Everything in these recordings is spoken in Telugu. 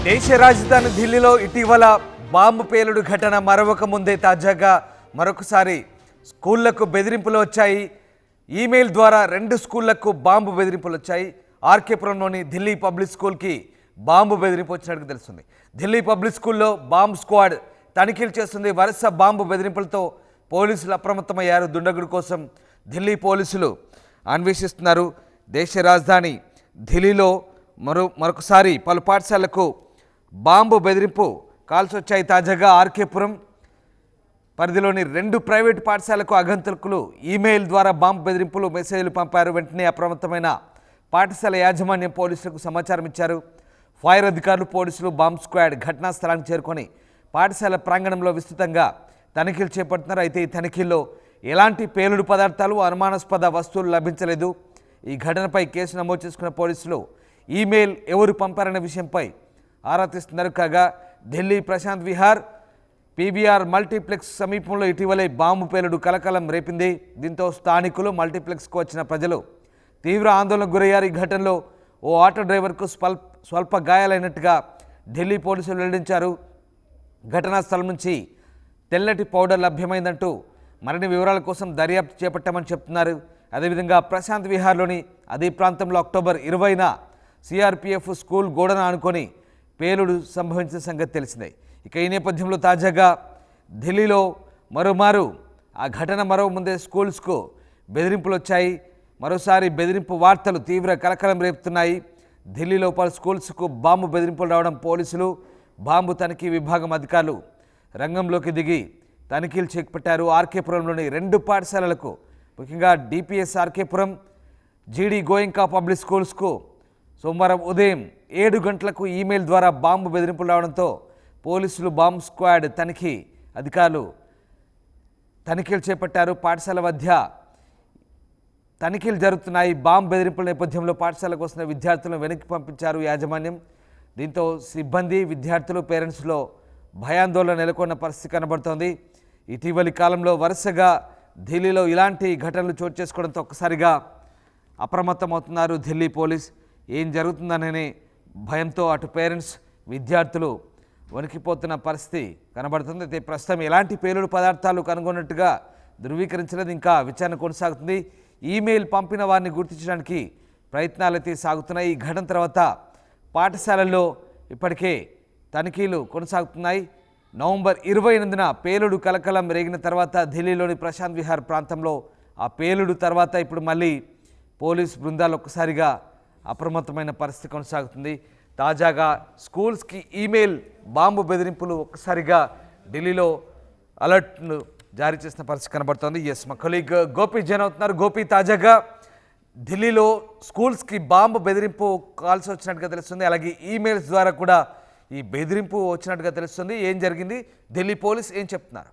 దేశ రాజధాని ఢిల్లీలో ఇటీవల బాంబు పేలుడు ఘటన మరొక ముందే తాజాగా మరొకసారి స్కూళ్లకు బెదిరింపులు వచ్చాయి. ఈమెయిల్ ద్వారా 2 స్కూళ్లకు బాంబు బెదిరింపులు వచ్చాయి. ఆర్కేపురంలోని ఢిల్లీ పబ్లిక్ స్కూల్కి బాంబు బెదిరింపు వచ్చినట్టు తెలుస్తుంది. ఢిల్లీ పబ్లిక్ స్కూల్లో బాంబు స్క్వాడ్ తనిఖీలు చేస్తుంది. వరుస బాంబు బెదిరింపులతో పోలీసులు అప్రమత్తమయ్యారు. దుండగుడి కోసం ఢిల్లీ పోలీసులు అన్వేషిస్తున్నారు. దేశ రాజధాని ఢిల్లీలో మరొకసారి పలు పాఠశాలకు బాంబు బెదిరింపు కాల్స్ వచ్చాయి. తాజాగా ఆర్కేపురం పరిధిలోని 2 ప్రైవేటు పాఠశాలకు ఆగంతకులు ఈమెయిల్ ద్వారా బాంబు బెదిరింపులు మెసేజ్లు పంపారు. వెంటనే అప్రమత్తమైన పాఠశాల యాజమాన్యం పోలీసులకు సమాచారం ఇచ్చారు. ఫైర్ అధికారులు, పోలీసులు, బాంబు స్క్వాడ్ ఘటనా స్థలానికి చేరుకొని పాఠశాల ప్రాంగణంలో విస్తృతంగా తనిఖీలు చేపడుతున్నారు. అయితే ఈ తనిఖీల్లో ఎలాంటి పేలుడు పదార్థాలు, అనుమానాస్పద వస్తువులు లభించలేదు. ఈ ఘటనపై కేసు నమోదు చేసుకున్న పోలీసులు ఈమెయిల్ ఎవరు పంపారనే విషయంపై ఆరా తీస్తున్నారు. కాగా ఢిల్లీ ప్రశాంత్ విహార్ పీవీఆర్ మల్టీప్లెక్స్ సమీపంలో ఇటీవలే బాంబు పేలుడు కలకలం రేపింది. దీంతో స్థానికులు, మల్టీప్లెక్స్కు వచ్చిన ప్రజలు తీవ్ర ఆందోళనకు గురయ్యారు. ఈ ఘటనలో ఓ ఆటో డ్రైవర్కు స్వల్ప గాయాలైనట్టుగా ఢిల్లీ పోలీసులు వెల్లడించారు. ఘటనా స్థలం నుంచి తెల్లటి పౌడర్ లభ్యమైందంటూ మరిన్ని వివరాల కోసం దర్యాప్తు చేపట్టామని చెప్తున్నారు. అదేవిధంగా ప్రశాంత్ విహార్లోని అదే ప్రాంతంలో అక్టోబర్ 20న సిఆర్పిఎఫ్ స్కూల్ గోడను ఆనుకొని పేలుడు సంభవించిన సంగతి తెలిసిందే. ఇక ఈ నేపథ్యంలో తాజాగా ఢిల్లీలో మరోమారు ఆ ఘటన మరో ముందే స్కూల్స్కు బెదిరింపులు వచ్చాయి. మరోసారి బెదిరింపు వార్తలు తీవ్ర కలకలం రేపుతున్నాయి. ఢిల్లీలో పలు స్కూల్స్కు బాంబు బెదిరింపులు రావడం పోలీసులు, బాంబు తనిఖీ విభాగం అధికారులు రంగంలోకి దిగి తనిఖీలు చేపట్టారు. ఆర్కేపురంలోని 2 పాఠశాలలకు, ముఖ్యంగా డిపిఎస్ ఆర్కేపురం, జీడి గోయంకా పబ్లిక్ స్కూల్స్కు సోమవారం ఉదయం 7 గంటలకు ఈమెయిల్ ద్వారా బాంబు బెదిరింపులు రావడంతో పోలీసులు, బాంబు స్క్వాడ్ అధికారులు తనిఖీలు చేపట్టారు. పాఠశాల మధ్య తనిఖీలు జరుగుతున్నాయి. బాంబు బెదిరింపుల నేపథ్యంలో పాఠశాలకు వస్తున్న విద్యార్థులను వెనక్కి పంపించారు యాజమాన్యం. దీంతో సిబ్బంది, విద్యార్థులు, పేరెంట్స్లో భయాందోళన నెలకొన్న పరిస్థితి కనబడుతోంది. ఇటీవలి కాలంలో వరుసగా ఢిల్లీలో ఇలాంటి ఘటనలు చోటు చేసుకోవడంతో ఒక్కసారిగా అప్రమత్తమవుతున్నారు ఢిల్లీ పోలీస్. ఏం జరుగుతుందనే భయంతో అటు పేరెంట్స్, విద్యార్థులు వణికిపోతున్న పరిస్థితి కనబడుతుంది. అయితే ప్రస్తుతం ఎలాంటి పేలుడు పదార్థాలు కనుగొన్నట్టుగా ధృవీకరించలేదు. ఇంకా విచారణ కొనసాగుతుంది. ఈమెయిల్ పంపిన వారిని గుర్తించడానికి ప్రయత్నాలు అయితే సాగుతున్నాయి. ఈ ఘటన తర్వాత పాఠశాలల్లో ఇప్పటికే తనిఖీలు కొనసాగుతున్నాయి. నవంబర్ 28న పేలుడు కలకలం రేగిన తర్వాత ఢిల్లీలోని ప్రశాంత్ విహార్ ప్రాంతంలో ఆ పేలుడు తర్వాత ఇప్పుడు మళ్ళీ పోలీస్ బృందాలు ఒక్కసారిగా అప్రమత్తమైన పరిస్థితి కొనసాగుతుంది. తాజాగా స్కూల్స్కి ఈమెయిల్ బాంబు బెదిరింపులు ఒక్కసారిగా ఢిల్లీలో అలర్ట్ను జారీ చేసిన పరిస్థితి కనబడుతోంది. మా కొలీగ్ గోపి జైన్ అవుతున్నారు. గోపి, తాజాగా ఢిల్లీలో స్కూల్స్కి బాంబు బెదిరింపు కాల్స్ వచ్చినట్టుగా తెలుస్తుంది. అలాగే ఈమెయిల్స్ ద్వారా కూడా ఈ బెదిరింపు వచ్చినట్టుగా తెలుస్తుంది. ఏం జరిగింది? ఢిల్లీ పోలీస్ ఏం చెప్తున్నారు?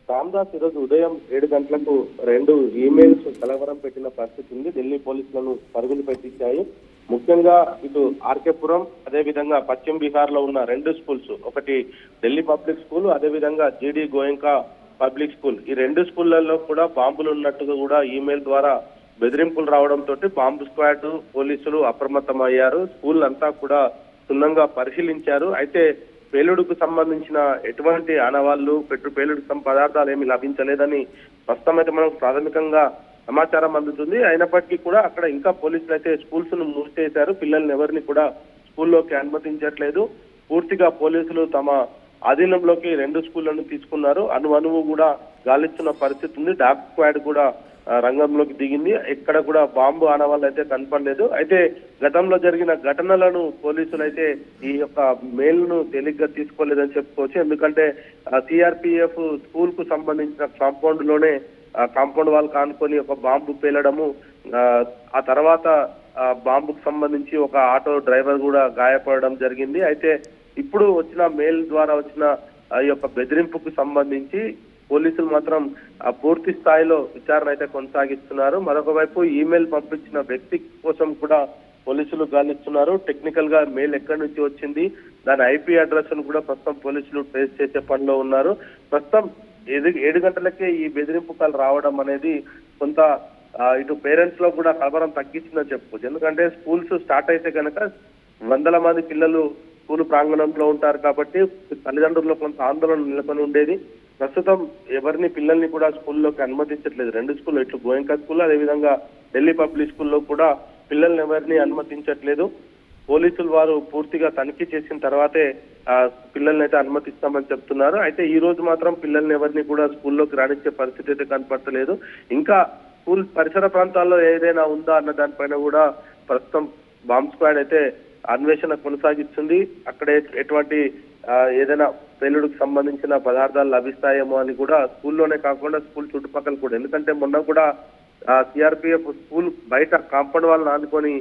రామ్దాస్ ఈరోజు ఉదయం 7 గంటలకు 2 ఈమెయిల్స్ కలవరం పెట్టిన పరిస్థితి ఉంది. ఢిల్లీ పోలీసులను పరుగులు పెట్టించాయి. ముఖ్యంగా ఇటు ఆర్కేపురం, అదేవిధంగా పశ్చిమ బీహార్ లో ఉన్న 2 స్కూల్స్, ఒకటి ఢిల్లీ పబ్లిక్ స్కూల్, అదేవిధంగా జీడి గోయంకా పబ్లిక్ స్కూల్, ఈ 2 స్కూళ్లలో కూడా బాంబులు ఉన్నట్టుగా కూడా ఈమెయిల్ ద్వారా బెదిరింపులు రావడంతో బాంబు స్క్వాడ్, పోలీసులు అప్రమత్తమయ్యారు. స్కూల్ అంతా కూడా క్షుణ్ణంగా పరిశీలించారు. అయితే పేలుడుకు సంబంధించిన ఎటువంటి ఆనవాళ్లు, పేలుడు పదార్థాలు ఏమి లభించలేదని ప్రస్తుతం అయితే మనకు ప్రాథమికంగా సమాచారం అందుతుంది. అయినప్పటికీ కూడా అక్కడ ఇంకా పోలీసులు అయితే స్కూల్స్ ను మూసివేశారు. పిల్లల్ని ఎవరిని కూడా స్కూల్లోకి అనుమతించట్లేదు. పూర్తిగా పోలీసులు తమ ఆధీనంలోకి 2 స్కూళ్లను తీసుకున్నారు. అణువు కూడా గాలిస్తున్న పరిస్థితి ఉంది. డాగ్ స్క్వాడ్ కూడా రంగంలోకి దిగింది. ఎక్కడ కూడా బాంబు ఆనవాళ్ళు అయితే కనపడలేదు. అయితే గతంలో జరిగిన ఘటనలను పోలీసులు అయితే ఈ యొక్క మెయిల్ ను తేలిగ్గా తీసుకోలేదని చెప్పుకోవచ్చు. ఎందుకంటే సిఆర్పిఎఫ్ స్కూల్ కు సంబంధించిన కాంపౌండ్ వాల్ కానుకొని ఒక బాంబు పేలడము, ఆ తర్వాత బాంబుకు సంబంధించి ఒక ఆటో డ్రైవర్ కూడా గాయపడడం జరిగింది. అయితే ఇప్పుడు వచ్చిన మెయిల్ ద్వారా వచ్చిన ఈ యొక్క బెదిరింపుకు సంబంధించి పోలీసులు మాత్రం పూర్తి స్థాయిలో విచారణ అయితే కొనసాగిస్తున్నారు. మరొక వైపు ఈమెయిల్ పంపించిన వ్యక్తి కోసం కూడా పోలీసులు గాలిస్తున్నారు. టెక్నికల్ గా మెయిల్ ఎక్కడి నుంచి వచ్చింది, దాని ఐపీ అడ్రస్ ను కూడా ప్రస్తుతం పోలీసులు ట్రేస్ చేసే పనిలో ఉన్నారు. ప్రస్తుతం 7 గంటలకే ఈ బెదిరింపు కాల్ రావడం అనేది కొంత ఇటు పేరెంట్స్ లో కూడా కలవరం తగ్గించిందని చెప్పుకోవచ్చు. ఎందుకంటే స్కూల్స్ స్టార్ట్ అయితే కనుక వందల మంది పిల్లలు స్కూల్ ప్రాంగణంలో ఉంటారు కాబట్టి తల్లిదండ్రుల్లో కొంత ఆందోళన నెలకొని ఉండేది. ప్రస్తుతం ఎవరిని పిల్లల్ని కూడా స్కూల్లోకి అనుమతించట్లేదు. రెండు స్కూల్ ఇట్లు గోయంకా స్కూల్ అదేవిధంగా ఢిల్లీ పబ్లిక్ స్కూల్లో కూడా పిల్లల్ని ఎవరిని అనుమతించట్లేదు. పోలీసులు వారు పూర్తిగా తనిఖీ చేసిన తర్వాతే పిల్లల్ని అయితే అనుమతిస్తామని చెప్తున్నారు. అయితే ఈ రోజు మాత్రం పిల్లల్ని ఎవరిని కూడా స్కూల్లోకి రాణించే పరిస్థితి అయితే కనపడతలేదు. ఇంకా స్కూల్ పరిసర ప్రాంతాల్లో ఏదైనా ఉందా అన్న దానిపైన కూడా ప్రస్తుతం బాంబ్ స్క్వాడ్ అయితే అన్వేషణ కొనసాగిస్తుంది. అక్కడ ఎటువంటి ఏదైనా పేలుడుకు సంబంధించిన పదార్థాలు లభిస్తాయేమో అని కూడా స్కూల్లోనే కాకుండా స్కూల్ చుట్టుపక్కల కూడా, ఎందుకంటే మొన్న కూడా సిఆర్పిఎఫ్ స్కూల్ బయట కాంపౌండ్ వాళ్ళని ఆనుకొని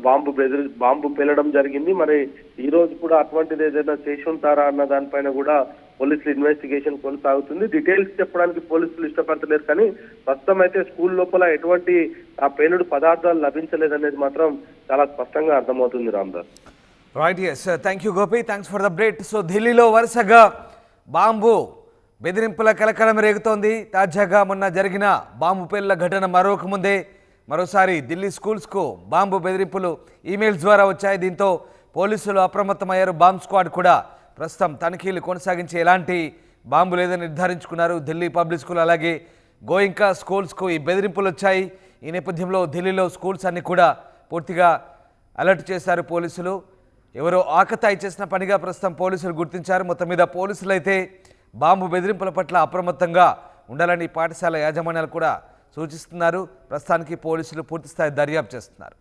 బాంబు పేలడం జరిగింది. మరి ఈ రోజు కూడా అటువంటిది ఏదైనా చేసి ఉంటారా అన్న దానిపైన కూడా పోలీసులు ఇన్వెస్టిగేషన్ కొనసాగుతుంది. డీటెయిల్స్ చెప్పడానికి పోలీసులు ఇష్టపడతలేరు, కానీ ప్రస్తుతం అయితే స్కూల్ లోపల ఎటువంటి పేలుడు పదార్థాలు లభించలేదనేది మాత్రం చాలా స్పష్టంగా అర్థమవుతుంది. Ramdas. Right, yes, thank you Gopi, thanks for the update. So ఢిల్లీలో వరుసగా బాంబు బెదిరింపుల కలకలం రేగుతోంది. తాజాగా మొన్న జరిగిన బాంబు పేలుల ఘటన మరోసారి ఢిల్లీ స్కూల్స్కు బాంబు బెదిరింపులు ఈమెయిల్స్ ద్వారా వచ్చాయి. దీంతో పోలీసులు అప్రమత్తమయ్యారు. బాంబ్ స్క్వాడ్ కూడా ప్రస్తుతం తనిఖీలు కొనసాగించి ఎలాంటి బాంబు లేదని నిర్ధారించుకున్నారు. ఢిల్లీ పబ్లిక్ స్కూల్ అలాగే గోయింకా స్కూల్స్కు ఈ బెదిరింపులు వచ్చాయి. ఈ నేపథ్యంలో ఢిల్లీలో స్కూల్స్ అన్ని కూడా పూర్తిగా అలర్ట్ చేశారు పోలీసులు. ఎవరో ఆకతాయి చేసిన పనిగా ప్రస్తుతం పోలీసులు గుర్తించారు. మొత్తం మీద పోలీసులు అయితే బాంబు బెదిరింపుల పట్ల అప్రమత్తంగా ఉండాలని పాఠశాల యాజమాన్యాలు కూడా సూచిస్తున్నారు. ప్రస్తుతానికి పోలీసులు పూర్తిస్థాయి దర్యాప్తు చేస్తున్నారు.